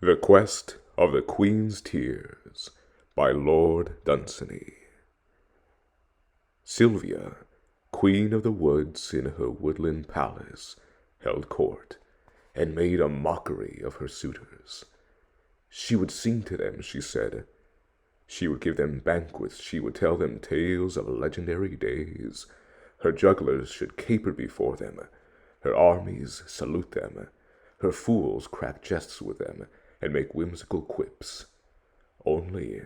The Quest of the Queen's Tears by Lord Dunsany. Sylvia, queen of the woods in her woodland palace, held court, and made a mockery of her suitors. She would sing to them, she said. She would give them banquets, she would tell them tales of legendary days. Her jugglers should caper before them, her armies salute them, her fools crack jests with them, and make whimsical quips. Only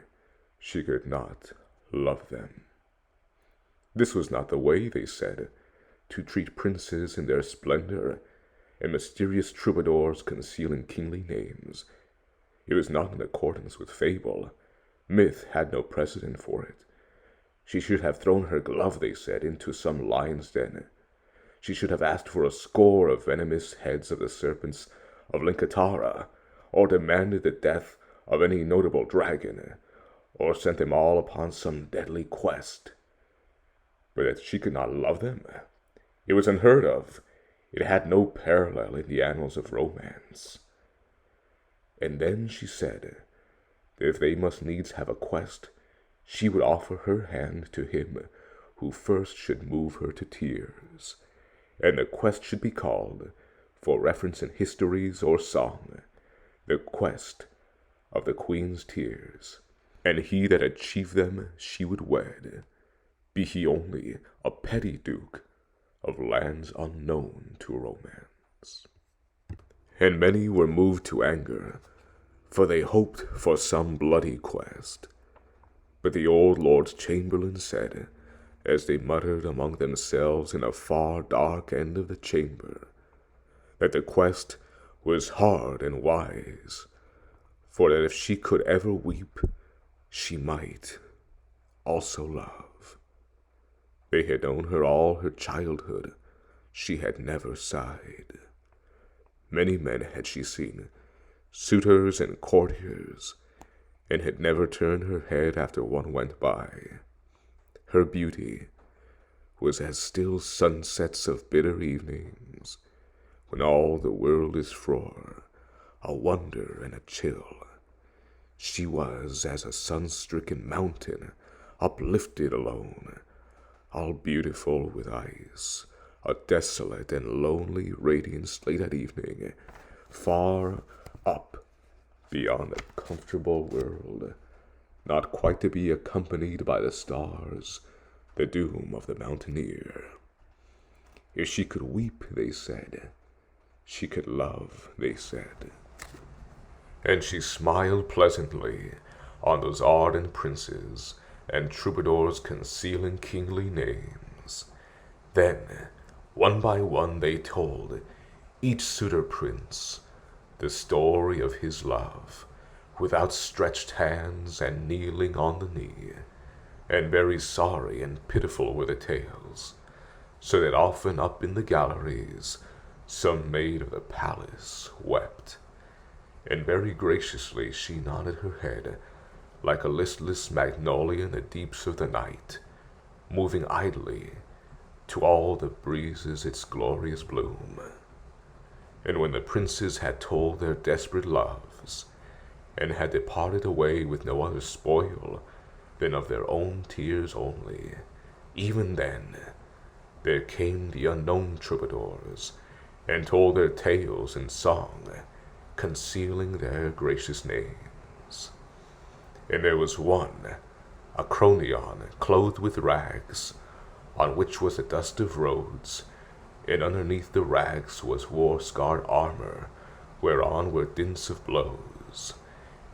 she could not love them. This was not the way, they said, to treat princes in their splendor, and mysterious troubadours concealing kingly names. It was not in accordance with fable. Myth had no precedent for it. She should have thrown her glove, they said, into some lion's den. She should have asked for a score of venomous heads of the serpents of Linkatara, or demanded the death of any notable dragon, or sent them all upon some deadly quest. But that she could not love them, it was unheard of. It had no parallel in the annals of romance. And then she said that if they must needs have a quest, she would offer her hand to him who first should move her to tears, and the quest should be called, for reference in histories or song, the Quest of the Queen's Tears, and he that achieved them she would wed, be he only a petty duke of lands unknown to romance. And many were moved to anger, for they hoped for some bloody quest. But the old Lord's chamberlain said, as they muttered among themselves in a far dark end of the chamber, that the quest was hard and wise, for that if she could ever weep, she might also love. They had known her all her childhood. She had never sighed. Many men had she seen, suitors and courtiers, and had never turned her head after one went by. Her beauty was as still sunsets of bitter evenings, when all the world is frore, a wonder and a chill. She was as a sun-stricken mountain, uplifted alone, all beautiful with ice, a desolate and lonely radiance late at evening, far up beyond the comfortable world, not quite to be accompanied by the stars, the doom of the mountaineer. If she could weep, they said, she could love, they said. And she smiled pleasantly on those ardent princes and troubadours concealing kingly names. Then, one by one, they told each suitor prince the story of his love, with outstretched hands and kneeling on the knee, and very sorry and pitiful were the tales, so that often up in the galleries some maid of the palace wept, and very graciously she nodded her head, like a listless magnolia in the deeps of the night, moving idly to all the breezes its glorious bloom. And when the princes had told their desperate loves, and had departed away with no other spoil than of their own tears only, even then there came the unknown troubadours, and told their tales in song, concealing their gracious names. And there was one, a cronion, clothed with rags, on which was the dust of roads, and underneath the rags was war-scarred armor, whereon were dints of blows.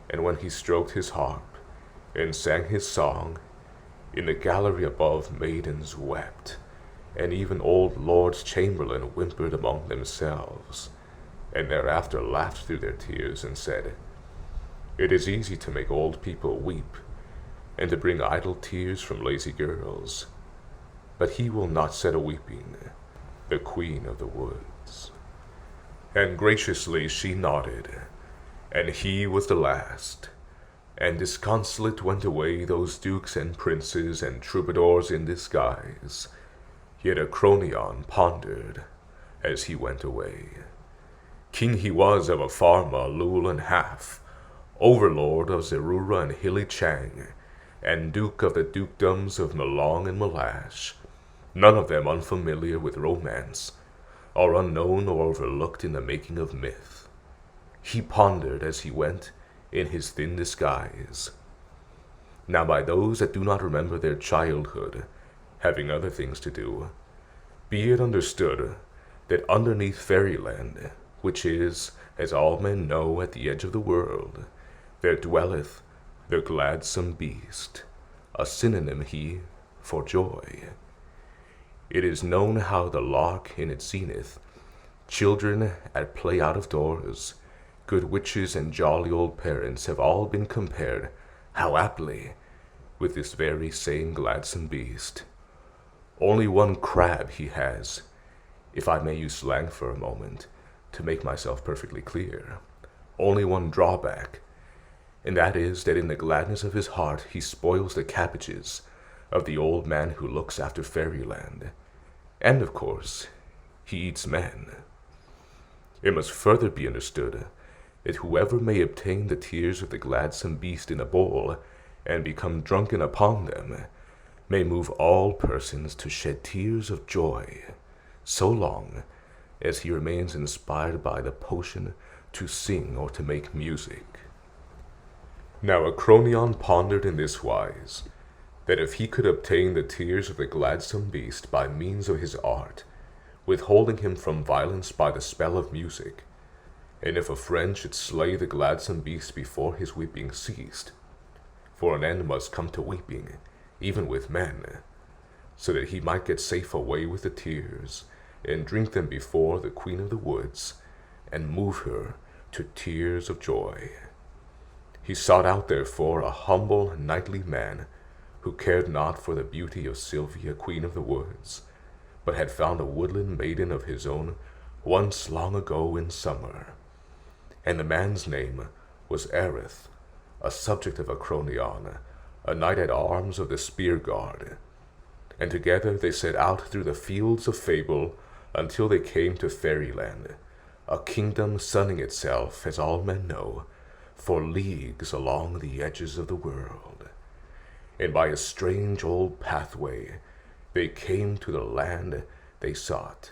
And when he stroked his harp, and sang his song, in the gallery above maidens wept, and even old Lord's chamberlain whimpered among themselves, and thereafter laughed through their tears, and said, "It is easy to make old people weep, and to bring idle tears from lazy girls, but he will not set a weeping, the queen of the woods." And graciously she nodded, and he was the last, and disconsolate went away those dukes and princes and troubadours in disguise. Yet a cronion pondered as he went away. King he was of a Pharma, Lul, and Half, overlord of Zerura and Hilly Chang, and duke of the dukedoms of Melong and Melash, none of them unfamiliar with romance, or unknown or overlooked in the making of myth. He pondered as he went in his thin disguise. Now by those that do not remember their childhood, having other things to do, be it understood that underneath fairyland, which is, as all men know, at the edge of the world, there dwelleth the gladsome beast, a synonym he for joy. It is known how the lark in its zenith, children at play out of doors, good witches and jolly old parents have all been compared, how aptly, with this very same gladsome beast. Only one crab he has, if I may use slang for a moment, to make myself perfectly clear. Only one drawback, and that is that in the gladness of his heart he spoils the cabbages of the old man who looks after fairyland. And, of course, he eats men. It must further be understood that whoever may obtain the tears of the gladsome beast in a bowl, and become drunken upon them, may move all persons to shed tears of joy, so long as he remains inspired by the potion to sing or to make music. Now Acronion pondered in this wise, that if he could obtain the tears of the gladsome beast by means of his art, withholding him from violence by the spell of music, and if a friend should slay the gladsome beast before his weeping ceased, for an end must come to weeping, even with men, so that he might get safe away with the tears, and drink them before the Queen of the Woods, and move her to tears of joy. He sought out therefore a humble knightly man, who cared not for the beauty of Sylvia, Queen of the Woods, but had found a woodland maiden of his own once long ago in summer. And the man's name was Aerith, a subject of Acronion, a knight-at-arms of the Spear Guard. And together they set out through the fields of fable until they came to Fairyland, a kingdom sunning itself, as all men know, for leagues along the edges of the world. And by a strange old pathway they came to the land they sought,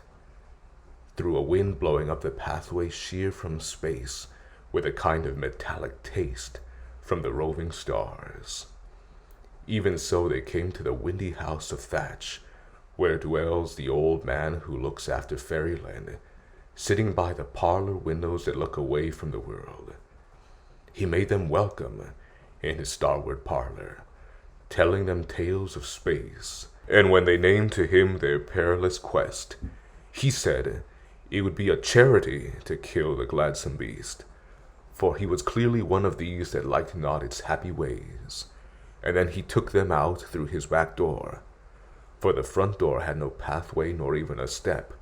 through a wind blowing up the pathway sheer from space, with a kind of metallic taste from the roving stars. Even so they came to the windy house of thatch, where dwells the old man who looks after fairyland, sitting by the parlor windows that look away from the world. He made them welcome in his starward parlor, telling them tales of space, and when they named to him their perilous quest, he said it would be a charity to kill the gladsome beast, for he was clearly one of these that liked not its happy ways. And then he took them out through his back door, for the front door had no pathway nor even a step.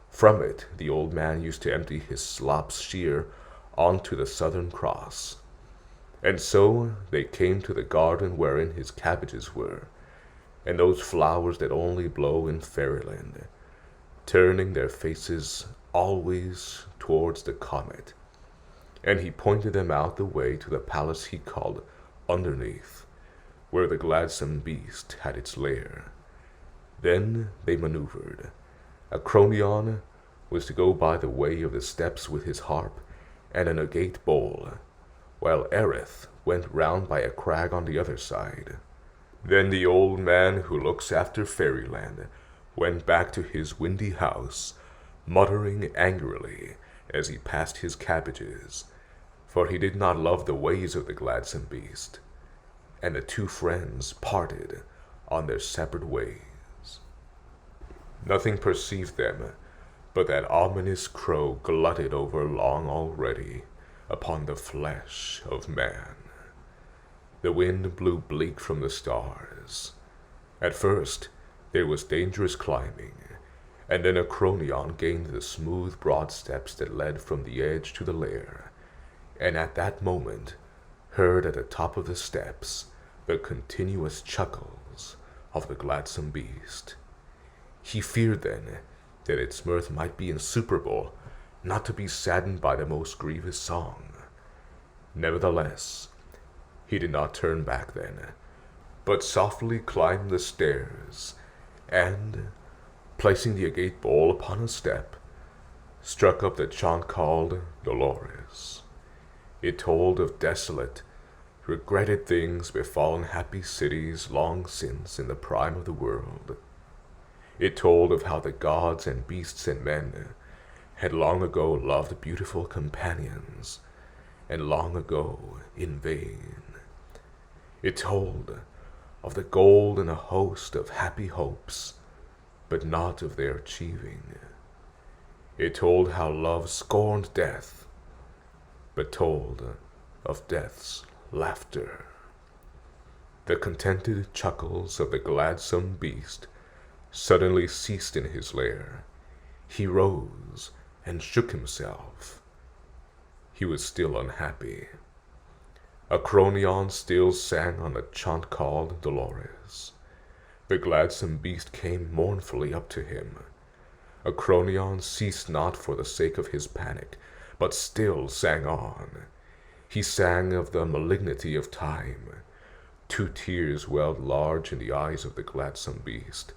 From it the old man used to empty his slops sheer onto the southern cross. And so they came to the garden wherein his cabbages were, and those flowers that only blow in fairyland, turning their faces always towards the comet. And he pointed them out the way to the palace he called Underneath, where the gladsome beast had its lair. Then they maneuvered. Acronion was to go by the way of the steps with his harp and an agate bowl, while Aerith went round by a crag on the other side. Then the old man who looks after fairyland went back to his windy house, muttering angrily as he passed his cabbages, for he did not love the ways of the gladsome beast. And the two friends parted on their separate ways. Nothing perceived them but that ominous crow glutted over long already upon the flesh of man. The wind blew bleak from the stars. At first there was dangerous climbing, and then Acronion gained the smooth broad steps that led from the edge to the lair, and at that moment heard at the top of the steps the continuous chuckles of the gladsome beast. He feared then that its mirth might be insuperable, not to be saddened by the most grievous song. Nevertheless, he did not turn back then, but softly climbed the stairs, and, placing the agate bowl upon a step, struck up the chant called Dolores. It told of desolate, regretted things befallen happy cities long since in the prime of the world. It told of how the gods and beasts and men had long ago loved beautiful companions, and long ago in vain. It told of the gold in a host of happy hopes, but not of their achieving. It told how love scorned death, but told of death's laughter. The contented chuckles of the gladsome beast suddenly ceased in his lair. He rose and shook himself. He was still unhappy. Acronion still sang on a chant called Dolores. The gladsome beast came mournfully up to him. Acronion ceased not for the sake of his panic, but still sang on. He sang of the malignity of time. 2 tears welled large in the eyes of the gladsome beast.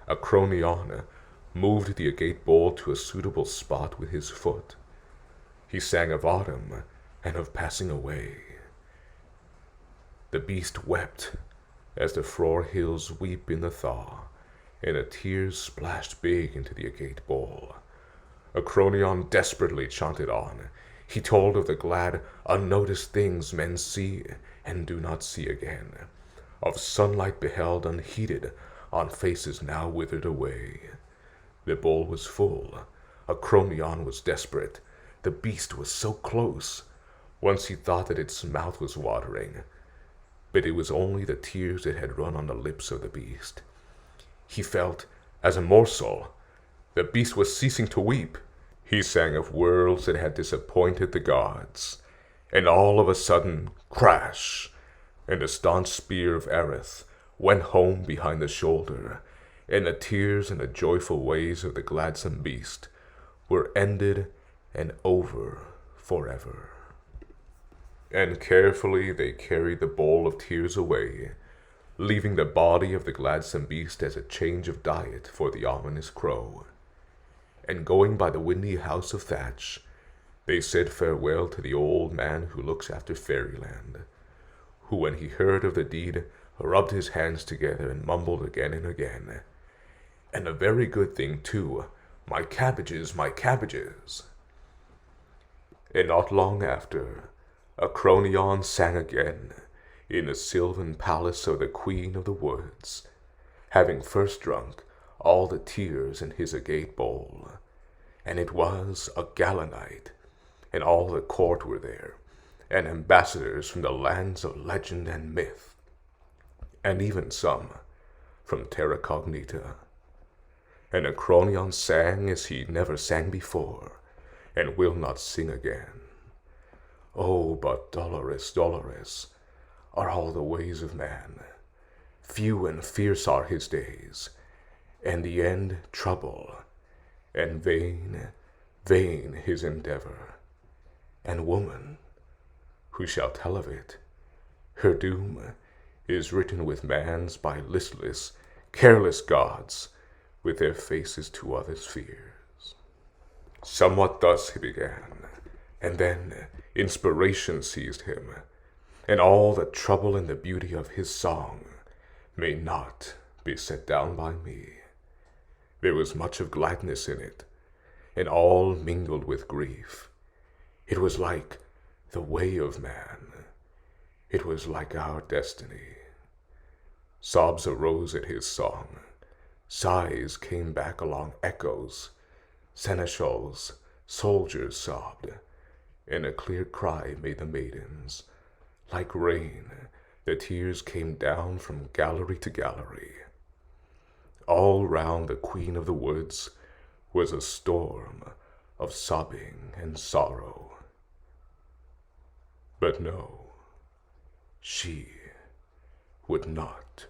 Acronion moved the agate bowl to a suitable spot with his foot. He sang of autumn and of passing away. The beast wept as the frore hills weep in the thaw, and the tears splashed big into the agate bowl. Acronion desperately chanted on. He told of the glad, unnoticed things men see and do not see again, of sunlight beheld unheeded on faces now withered away. The bowl was full. Acronion was desperate. The beast was so close. Once he thought that its mouth was watering, but it was only the tears that had run on the lips of the beast. He felt, as a morsel, the beast was ceasing to weep. He sang of worlds that had disappointed the gods, and all of a sudden, crash, and the staunch spear of Aerith went home behind the shoulder, and the tears and the joyful ways of the gladsome beast were ended and over forever. And carefully they carried the bowl of tears away, leaving the body of the gladsome beast as a change of diet for the ominous crow. And going by the windy house of thatch, they said farewell to the old man who looks after fairyland, who when he heard of the deed rubbed his hands together and mumbled again and again, "And a very good thing too, my cabbages, my cabbages." And not long after, Acronion sang again in the sylvan palace of the Queen of the Woods, having first drunk all the tears in his agate bowl. And it was a gala night, and all the court were there, and ambassadors from the lands of legend and myth, and even some from Terra Cognita. And Acronion sang as he never sang before, and will not sing again. Oh, but dolorous, dolorous are all the ways of man. Few and fierce are his days, and the end trouble, and vain, vain his endeavor. And woman, who shall tell of it? Her doom is written with man's by listless, careless gods, with their faces to others' fears. Somewhat thus he began, and then inspiration seized him, and all the trouble and the beauty of his song may not be set down by me. There was much of gladness in it, and all mingled with grief. It was like the way of man. It was like our destiny. Sobs arose at his song. Sighs came back along echoes. Seneschals, soldiers sobbed, and a clear cry made the maidens. Like rain, the tears came down from gallery to gallery. All round the Queen of the Woods was a storm of sobbing and sorrow. But no, she would not